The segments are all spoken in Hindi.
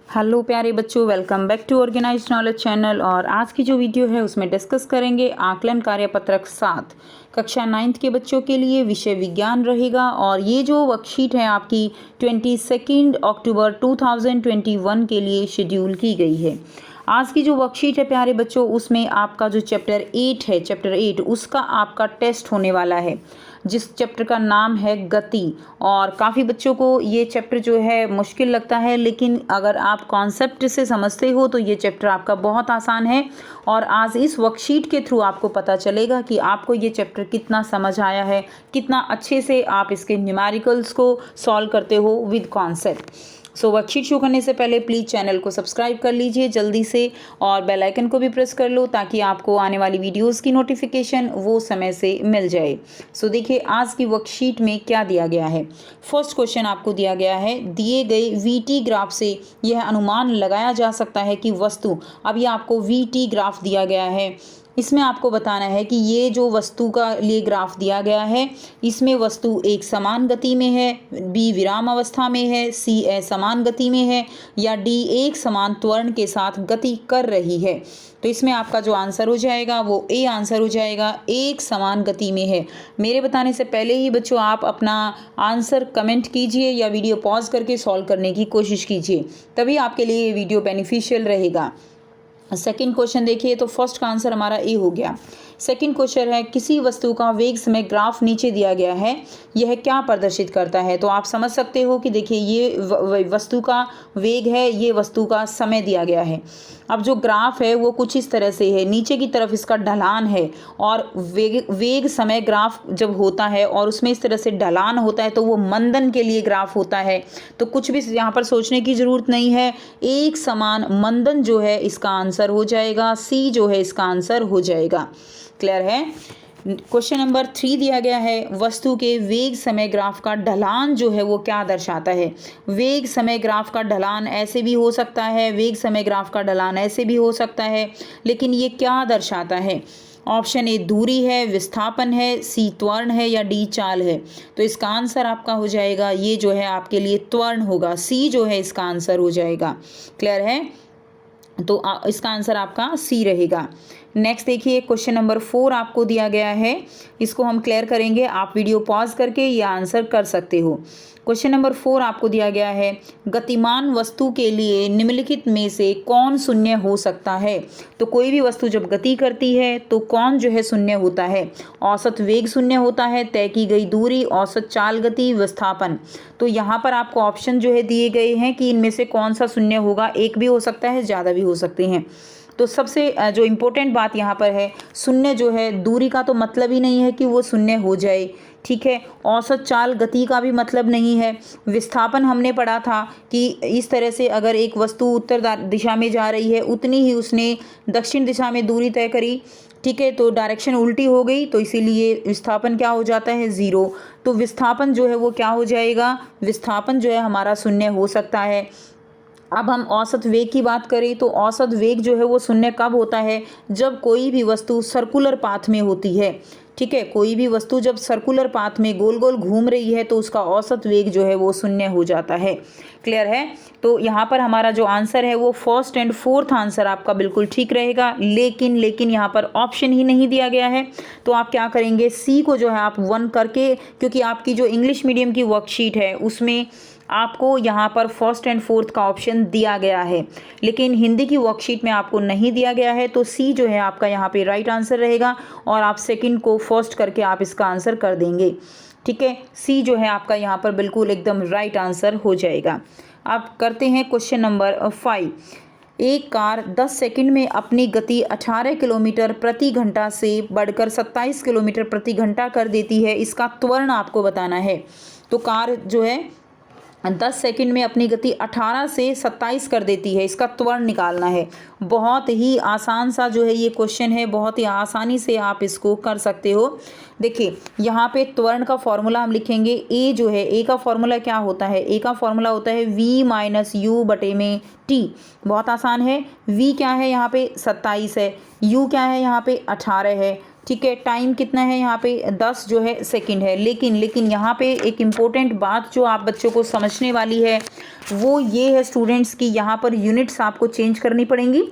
हेलो प्यारे बच्चों, welcome back to organised knowledge channel. और आज की जो वीडियो है उसमें डिस्कस करेंगे आकलन कार्यपत्रक 7 कक्षा 9th के बच्चों के लिए विषय विज्ञान रहेगा। और ये जो वर्कशीट है आपकी 22 अक्टूबर 2021 के लिए शेड्यूल की गई है। आज की जो वर्कशीट है प्यारे बच्चों, उसमें आपका जो चैप्टर 8 है, चैप्टर 8 उसका आपका टेस्ट होने वाला है, जिस चैप्टर का नाम है गति। और काफ़ी बच्चों को ये चैप्टर जो है मुश्किल लगता है, लेकिन अगर आप कॉन्सेप्ट से समझते हो तो ये चैप्टर आपका बहुत आसान है। और आज इस वर्कशीट के थ्रू आपको पता चलेगा कि आपको ये चैप्टर कितना समझ आया है, कितना अच्छे से आप इसके न्यूमेरिकल्स को सॉल्व करते हो विद कॉन्सेप्ट। सो वर्कशीट शुरू करने से पहले प्लीज़ चैनल को सब्सक्राइब कर लीजिए जल्दी से, और बेल आइकन को भी प्रेस कर लो ताकि आपको आने वाली वीडियोस की नोटिफिकेशन वो समय से मिल जाए। सो देखिए आज की वर्कशीट में क्या दिया गया है। फर्स्ट क्वेश्चन आपको दिया गया है, दिए गए वीटी ग्राफ से यह अनुमान लगाया जा सकता है कि वस्तु, अब ये आपको वीटी ग्राफ दिया गया है, इसमें आपको बताना है कि ये जो वस्तु का लिए ग्राफ दिया गया है, इसमें वस्तु एक समान गति में है, बी विराम अवस्था में है, सी असमान गति में है, या डी एक समान त्वरण के साथ गति कर रही है। तो इसमें आपका जो आंसर हो जाएगा वो ए आंसर हो जाएगा, एक समान गति में है। मेरे बताने से पहले ही बच्चों आप अपना आंसर कमेंट कीजिए या वीडियो पॉज करके सॉल्व करने की कोशिश कीजिए, तभी आपके लिए ये वीडियो बेनिफिशियल रहेगा। सेकंड क्वेश्चन देखिए, तो फर्स्ट का आंसर हमारा ए हो गया। सेकंड क्वेश्चन है, किसी वस्तु का वेग समय ग्राफ नीचे दिया गया है, यह क्या प्रदर्शित करता है। तो आप समझ सकते हो कि देखिए ये वस्तु का वेग है, ये वस्तु का समय दिया गया है। अब जो ग्राफ है वो कुछ इस तरह से है, नीचे की तरफ इसका ढलान है, और वेग समय ग्राफ जब होता है और उसमें इस तरह से ढलान होता है तो वो मंदन के लिए ग्राफ होता है। तो कुछ भी यहाँ पर सोचने की ज़रूरत नहीं है, एक समान मंदन जो है इसका आंसर हो जाएगा, सी जो है इसका आंसर हो जाएगा। क्लियर है। क्वेश्चन नंबर 3 दिया गया है, वस्तु के वेग समय ग्राफ का ढलान जो है वो क्या दर्शाता है। वेग समय ग्राफ का ढलान ऐसे भी हो सकता है, वेग समय ग्राफ का ढलान ऐसे भी हो सकता है, लेकिन ये क्या दर्शाता है। ऑप्शन ए दूरी है, विस्थापन है, सी त्वरण है, या डी चाल है। तो इसका आंसर आपका हो जाएगा, ये जो है आपके लिए त्वरण होगा, सी जो है इसका आंसर हो जाएगा। क्लियर है, तो इसका आंसर आपका सी रहेगा। नेक्स्ट देखिए, क्वेश्चन नंबर 4 आपको दिया गया है, इसको हम क्लियर करेंगे, आप वीडियो पॉज करके ये आंसर कर सकते हो। क्वेश्चन नंबर 4 आपको दिया गया है, गतिमान वस्तु के लिए निम्नलिखित में से कौन शून्य हो सकता है। तो कोई भी वस्तु जब गति करती है तो कौन जो है शून्य होता है। औसत वेग शून्य होता है, तय की गई दूरी, औसत चाल गति, विस्थापन। तो यहाँ पर आपको ऑप्शन जो है दिए गए हैं कि इनमें से कौन सा शून्य होगा, एक भी हो सकता है, ज़्यादा भी हो सकते हैं। तो सबसे जो इम्पोर्टेंट बात यहाँ पर है, शून्य जो है, दूरी का तो मतलब ही नहीं है कि वो शून्य हो जाए, ठीक है। औसत चाल गति का भी मतलब नहीं है। विस्थापन हमने पढ़ा था कि इस तरह से अगर एक वस्तु उत्तर दिशा में जा रही है, उतनी ही उसने दक्षिण दिशा में दूरी तय करी, ठीक है, तो डायरेक्शन उल्टी हो गई, तो इसीलिए विस्थापन क्या हो जाता है, 0। तो विस्थापन जो है वो क्या हो जाएगा, विस्थापन जो है हमारा शून्य हो सकता है। अब हम औसत वेग की बात करें तो औसत वेग जो है वो शून्य कब होता है, जब कोई भी वस्तु सर्कुलर पाथ में होती है, ठीक है। कोई भी वस्तु जब सर्कुलर पाथ में गोल गोल घूम रही है तो उसका औसत वेग जो है वो शून्य हो जाता है। क्लियर है। तो यहाँ पर हमारा जो आंसर है वो फर्स्ट एंड फोर्थ आंसर आपका बिल्कुल ठीक रहेगा, लेकिन यहाँ पर ऑप्शन ही नहीं दिया गया है। तो आप क्या करेंगे, सी को जो है आप 1 करके, क्योंकि आपकी जो इंग्लिश मीडियम की वर्कशीट है उसमें आपको यहाँ पर फर्स्ट एंड फोर्थ का ऑप्शन दिया गया है, लेकिन हिंदी की वर्कशीट में आपको नहीं दिया गया है। तो सी जो है आपका यहाँ पे राइट आंसर रहेगा, और आप सेकंड को फर्स्ट करके आप इसका आंसर कर देंगे, ठीक है। सी जो है आपका यहाँ पर बिल्कुल एकदम राइट आंसर हो जाएगा। अब करते हैं क्वेश्चन नंबर 5। एक कार 10 सेकंड में अपनी गति 18 किलोमीटर प्रति घंटा से बढ़कर 27 किलोमीटर प्रति घंटा कर देती है, इसका त्वरण आपको बताना है। तो कार जो है 10 सेकंड में अपनी गति 18 से 27 कर देती है, इसका त्वरण निकालना है। बहुत ही आसान सा जो है ये क्वेश्चन है, बहुत ही आसानी से आप इसको कर सकते हो। देखिए यहाँ पे त्वरण का फॉर्मूला हम लिखेंगे, ए जो है, ए का फॉर्मूला क्या होता है, ए का फॉर्मूला होता है v माइनस यू बटे में t। बहुत आसान है। v क्या है यहाँ पे 27 है, u क्या है यहाँ पे 18 है, ठीक है। टाइम कितना है यहाँ पे 10 जो है सेकंड है। लेकिन यहाँ पे एक इम्पोर्टेंट बात जो आप बच्चों को समझने वाली है वो ये है स्टूडेंट्स की यहाँ पर यूनिट्स आपको चेंज करनी पड़ेंगी।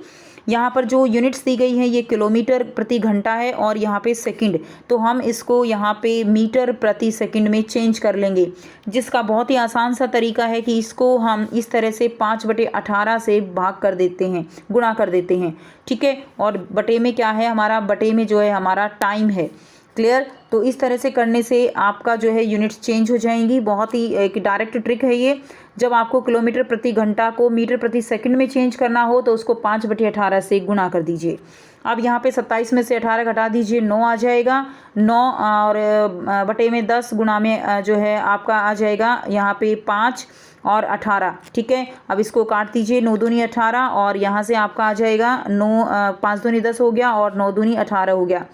यहाँ पर जो यूनिट्स दी गई हैं ये किलोमीटर प्रति घंटा है और यहाँ पे सेकंड, तो हम इसको यहाँ पे मीटर प्रति सेकंड में चेंज कर लेंगे, जिसका बहुत ही आसान सा तरीका है कि इसको हम इस तरह से 5/18 से भाग कर देते हैं, गुणा कर देते हैं। ठीक है। और बटे में क्या है हमारा, बटे में जो है हमारा टाइम है। क्लियर। तो इस तरह से करने से आपका जो है यूनिट्स चेंज हो जाएंगी। बहुत ही एक डायरेक्ट ट्रिक है ये। जब आपको किलोमीटर प्रति घंटा को मीटर प्रति सेकंड में चेंज करना हो तो उसको 5/18 से गुणा कर दीजिए। अब यहाँ पे 27 में से 18 घटा दीजिए, 9 आ जाएगा। 9 और बटे में 10 गुणा में जो है आपका आ जाएगा यहाँ पे 5 और 18। ठीक है। अब इसको काट दीजिए, 9 दूनी 18 और यहाँ से आपका आ जाएगा 5 दूनी 10 हो गया और 9 दूनी 18 हो गया।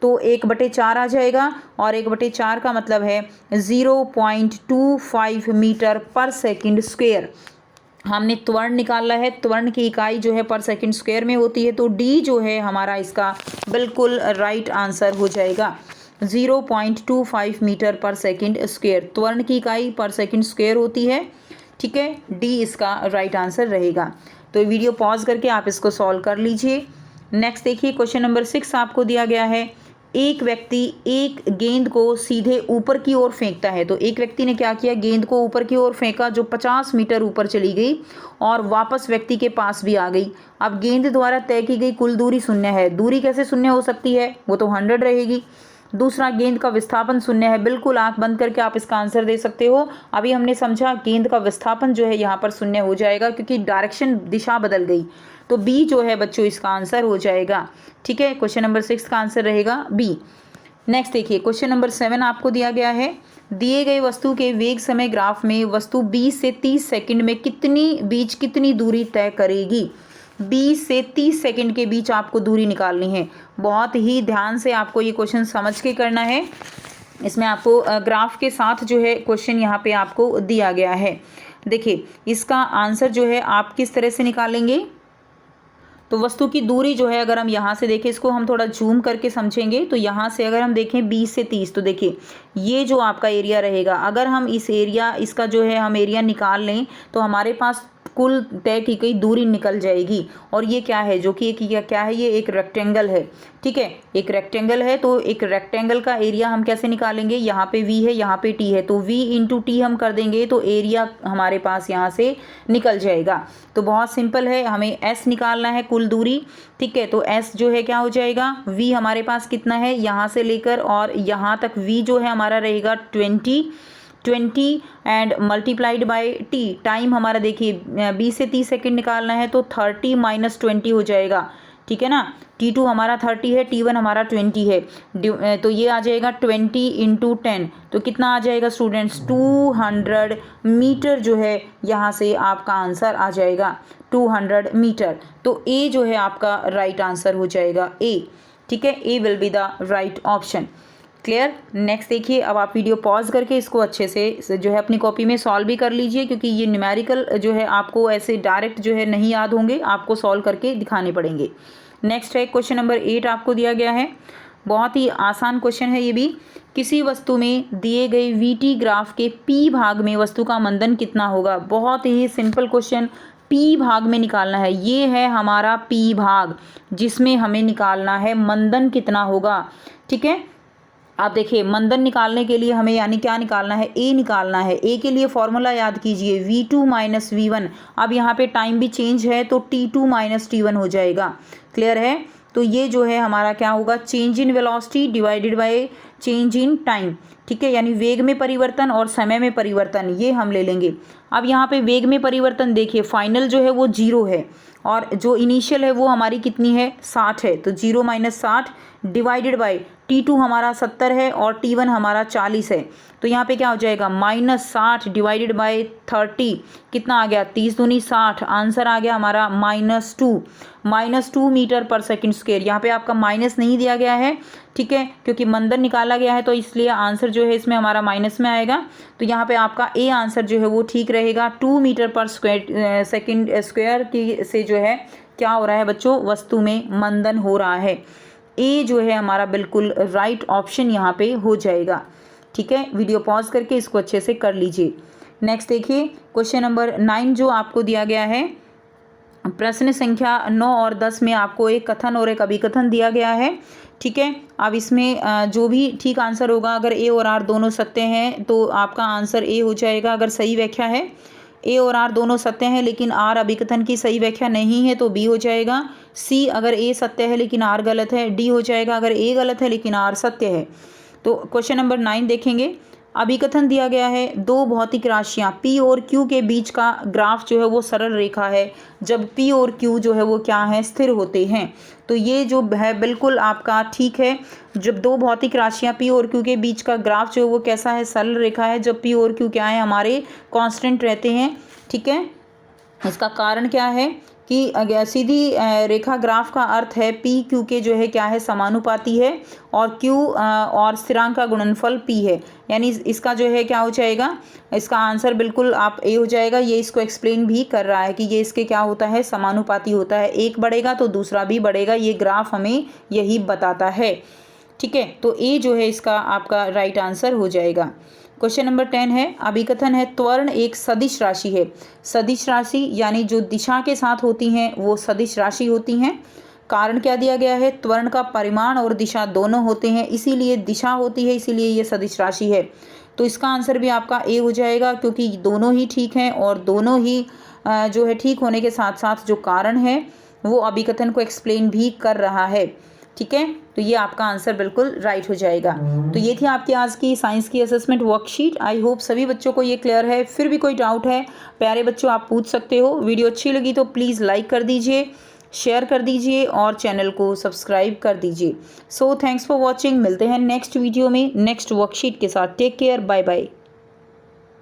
तो 1/4 आ जाएगा और 1/4 का मतलब है 0.25 मीटर पर सेकंड स्क्वायर। हमने त्वरण निकाला है, त्वरण की इकाई जो है पर सेकंड स्क्वायर में होती है, तो डी जो है हमारा इसका बिल्कुल राइट आंसर हो जाएगा। 0.25 मीटर पर सेकंड स्क्वायर त्वरण की इकाई पर सेकंड स्क्वायर होती है। ठीक है। डी इसका राइट आंसर रहेगा। तो वीडियो पॉज करके आप इसको सॉल्व कर लीजिए। नेक्स्ट देखिए क्वेश्चन नंबर 6 आपको दिया गया है। एक व्यक्ति एक गेंद को सीधे ऊपर की ओर फेंकता है। तो एक व्यक्ति ने क्या किया, गेंद को ऊपर की ओर फेंका जो 50 मीटर ऊपर चली गई और वापस व्यक्ति के पास भी आ गई। अब गेंद द्वारा तय की गई कुल दूरी शून्य है। दूरी कैसे शून्य हो सकती है, वो तो 100 रहेगी। दूसरा, गेंद का विस्थापन शून्य है। बिल्कुल आंख बंद करके आप इसका आंसर दे सकते हो। अभी हमने समझा गेंद का विस्थापन जो है यहाँ पर शून्य हो जाएगा क्योंकि डायरेक्शन, दिशा बदल गई। तो बी जो है बच्चों इसका आंसर हो जाएगा। ठीक है। क्वेश्चन नंबर 6 का आंसर रहेगा बी। नेक्स्ट देखिए क्वेश्चन नंबर 7 आपको दिया गया है। दिए गए वस्तु के वेग समय ग्राफ में वस्तु 20 से 30 सेकंड में कितनी दूरी तय करेगी। 20 से 30 सेकंड के बीच आपको दूरी निकालनी है। बहुत ही ध्यान से आपको ये क्वेश्चन समझ के करना है। इसमें आपको ग्राफ के साथ जो है क्वेश्चन यहाँ पे आपको दिया गया है। देखिए इसका आंसर जो है आप किस तरह से निकालेंगे। तो वस्तु की दूरी जो है अगर हम यहाँ से देखें, इसको हम थोड़ा जूम करके समझेंगे। तो यहाँ से अगर हम देखें 20 से 30, तो देखिए ये जो आपका एरिया रहेगा, अगर हम इस एरिया, इसका जो है हम एरिया निकाल लें तो हमारे पास कुल तय की गई दूरी निकल जाएगी। और ये क्या है, जो कि एक क्या है, ये एक रेक्टेंगल है। ठीक है। एक रेक्टेंगल है, तो एक रेक्टेंगल का एरिया हम कैसे निकालेंगे, यहाँ पे v है, यहाँ पे t है, तो v इंटू टी हम कर देंगे तो एरिया हमारे पास यहाँ से निकल जाएगा। तो बहुत सिंपल है, हमें s निकालना है, कुल दूरी। ठीक है। तो s जो है क्या हो जाएगा, v हमारे पास कितना है, यहाँ से लेकर और यहाँ तक v जो है हमारा रहेगा 20 and multiplied by t। Time हमारा देखिए 20 से 30 सेकंड निकालना है तो 30 माइनस 20 हो जाएगा। ठीक है ना। t2 हमारा 30 है, t1 हमारा 20 है। तो ये आ जाएगा 20 इंटू 10, तो कितना आ जाएगा स्टूडेंट्स, 200 मीटर जो है यहाँ से आपका आंसर आ जाएगा, 200 मीटर। तो ए जो है आपका राइट आंसर हो जाएगा, ए। ठीक है। A will be the right option. Clear. Next देखिए, अब आप वीडियो पॉज करके इसको अच्छे से जो है अपनी कॉपी में सॉल्व भी कर लीजिए, क्योंकि ये न्यूमेरिकल जो है आपको ऐसे डायरेक्ट जो है नहीं याद होंगे, आपको सॉल्व करके दिखाने पड़ेंगे। नेक्स्ट है क्वेश्चन नंबर 8 आपको दिया गया है। बहुत ही आसान क्वेश्चन है ये भी। किसी वस्तु में दिए गए VT ग्राफ के P भाग में वस्तु का मंदन कितना होगा। बहुत ही सिंपल क्वेश्चन, P भाग में निकालना है। ये है हमारा P भाग, जिसमें हमें निकालना है मंदन कितना होगा। ठीक है। आप देखिए मंदन निकालने के लिए हमें यानी क्या निकालना है, ए निकालना है। ए के लिए फॉर्मूला याद कीजिए, V2 माइनस V1। अब यहाँ पे टाइम भी चेंज है तो T2 माइनस T1 हो जाएगा। क्लियर है। तो ये जो है हमारा क्या होगा, change in velocity divided by change in time. ठीक है। यानी वेग में परिवर्तन और समय में परिवर्तन, ये हम ले लेंगे। अब यहाँ पे वेग में परिवर्तन देखिए, फाइनल जो है वो 0 है और जो इनिशियल है वो हमारी कितनी है, 60 है। तो 0 माइनस 60 डिवाइडेड बाय T2 हमारा 70 है और T1 हमारा 40 है। तो यहाँ पे क्या हो जाएगा, -60 डिवाइडेड बाय 30, कितना आ गया, 30 दूनी 60। आंसर आ गया हमारा -2 मीटर पर सेकंड स्क्वायर। यहाँ पे आपका माइनस नहीं दिया गया है। ठीक है। क्योंकि मंदन निकाला गया है तो इसलिए आंसर जो है इसमें हमारा माइनस में आएगा। तो यहाँ पे आपका ए आंसर जो है वो ठीक रहेगा। 2 मीटर पर सेकंड स्क्वायर की से जो है क्या हो रहा है बच्चों, वस्तु में मंदन हो रहा है। ए जो है हमारा बिल्कुल राइट ऑप्शन यहाँ पे हो जाएगा। ठीक है, वीडियो पॉज करके इसको अच्छे से कर लीजिए। नेक्स्ट देखिए क्वेश्चन नंबर 9 जो आपको दिया गया है, प्रश्न संख्या 9 और 10 में आपको एक कथन और एक अभिकथन दिया गया है। ठीक है, अब इसमें जो भी ठीक आंसर होगा, अगर ए और आर दोनों सत्य हैं तो आपका आंसर ए हो जाएगा। अगर सही व्याख्या है, ए और आर दोनों सत्य हैं लेकिन आर अभिकथन की सही व्याख्या नहीं है तो बी हो जाएगा। सी, अगर ए सत्य है लेकिन आर गलत है, डी हो जाएगा। अगर ए गलत है लेकिन आर सत्य है। तो क्वेश्चन नंबर 9 देखेंगे। अभिकथन दिया गया है, दो भौतिक राशियां P और Q के बीच का ग्राफ जो है वो सरल रेखा है जब P और Q जो है वो क्या है, स्थिर होते हैं। तो ये जो है बिल्कुल आपका ठीक है। जब दो भौतिक राशियां P और Q के बीच का ग्राफ जो है वो कैसा है, सरल रेखा है जब P और Q क्या है, हमारे कांस्टेंट रहते हैं। ठीक है, इसका कारण क्या है कि सीधी रेखा ग्राफ का अर्थ है P Q के जो है क्या है, समानुपाती है और Q और स्थिरांक का गुणनफल P है। यानी इसका जो है क्या हो जाएगा, इसका आंसर बिल्कुल आप ए हो जाएगा। ये इसको एक्सप्लेन भी कर रहा है कि ये इसके क्या होता है, समानुपाती होता है। एक बढ़ेगा तो दूसरा भी बढ़ेगा, ये ग्राफ हमें यही बताता है। ठीक है, तो ए जो है इसका आपका राइट आंसर हो जाएगा। क्वेश्चन नंबर 10 है, अभिकथन है, त्वरण एक सदिश राशि है। सदिश राशि यानी जो दिशा के साथ होती हैं वो सदिश राशि होती हैं। कारण क्या दिया गया है, त्वरण का परिमाण और दिशा दोनों होते हैं, इसीलिए दिशा होती है, इसीलिए ये सदिश राशि है। तो इसका आंसर भी आपका ए हो जाएगा क्योंकि दोनों ही ठीक हैं और दोनों ही जो है ठीक होने के साथ साथ जो कारण है वो अभिकथन को एक्सप्लेन भी कर रहा है। ठीक है, तो ये आपका आंसर बिल्कुल राइट हो जाएगा। तो ये थी आपकी आज की साइंस की असेसमेंट वर्कशीट। आई होप सभी बच्चों को ये क्लियर है। फिर भी कोई डाउट है प्यारे बच्चों आप पूछ सकते हो। वीडियो अच्छी लगी तो प्लीज़ लाइक कर दीजिए, शेयर कर दीजिए और चैनल को सब्सक्राइब कर दीजिए। So thanks for watching. मिलते हैं नेक्स्ट वीडियो में नेक्स्ट वर्कशीट के साथ। Take care, bye bye.